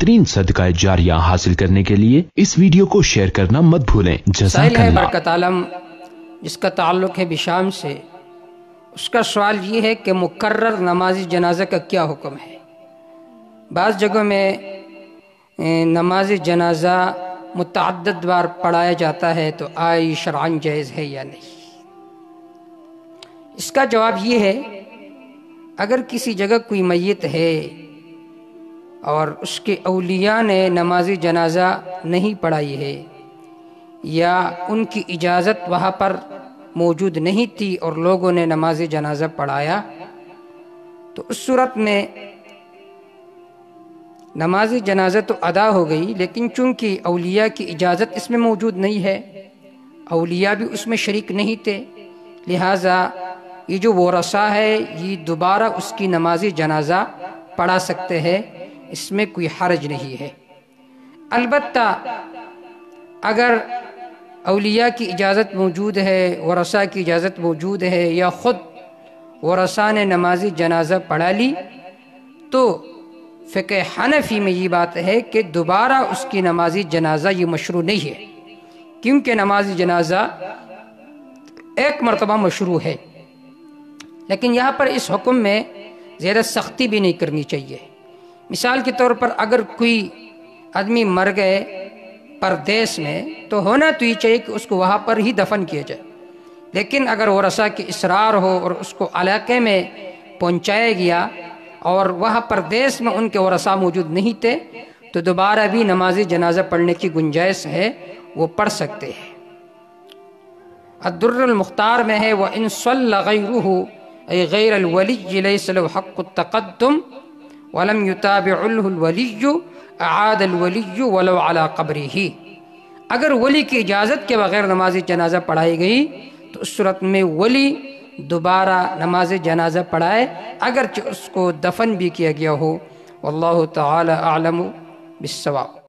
بہترین صدقہ جاریہ حاصل کرنے کے لیے اس ویڈیو کو شیئر کرنا مت بھولیں۔ جزاک اللہ۔ برکت عالم جس کا تعلق ہے بشام سے، اس کا سوال یہ ہے کہ مکرر نماز جنازہ کا کیا حکم ہے؟ بعض جگہوں میں نماز جنازہ متعدد بار پڑھایا جاتا ہے، تو آیا شرعاً جائز ہے یا نہیں؟ اس کا جواب یہ ہے، اگر کسی جگہ کوئی میت ہے اور اس کے اولیاء نے نماز جنازہ نہیں پڑھائی ہے یا ان کی اجازت وہاں پر موجود نہیں تھی اور لوگوں نے نماز جنازہ پڑھایا، تو اس صورت میں نماز جنازہ تو ادا ہو گئی، لیکن چونکہ اولیاء کی اجازت اس میں موجود نہیں ہے، اولیاء بھی اس میں شریک نہیں تھے، لہٰذا یہ جو ورثہ ہے یہ دوبارہ اس کی نماز جنازہ پڑھا سکتے ہیں، اس میں کوئی حرج نہیں ہے۔ البتہ اگر اولیاء کی اجازت موجود ہے، ورثہ کی اجازت موجود ہے، یا خود ورثہ نے نماز جنازہ پڑھا لی، تو فقہ حنفی میں یہ بات ہے کہ دوبارہ اس کی نماز جنازہ یہ مشروع نہیں ہے، کیونکہ نماز جنازہ ایک مرتبہ مشروع ہے۔ لیکن یہاں پر اس حکم میں زیادہ سختی بھی نہیں کرنی چاہیے۔ مثال کے طور پر اگر کوئی آدمی مر گئے پردیس میں، تو ہونا تو یہ چاہیے کہ اس کو وہاں پر ہی دفن کیا جائے، لیکن اگر ورثہ کی اصرار ہو اور اس کو علاقے میں پہنچایا گیا اور وہاں پردیس میں ان کے ورثہ موجود نہیں تھے، تو دوبارہ بھی نماز جنازہ پڑھنے کی گنجائش ہے، وہ پڑھ سکتے ہیں۔ الدر المختار میں ہے وَإِن صَلَّ غَيْرُهُ أي غير الولي ليس له حق التقدم ولم يتابع له الولي أعاد الولي ولو على قبره۔ اگر ولی کی اجازت کے بغیر نماز جنازہ پڑھائی گئی تو اس صورت میں ولی دوبارہ نماز جنازہ پڑھائے، اگرچہ اس کو دفن بھی کیا گیا ہو۔ واللہ تعالی اعلم بالصواب۔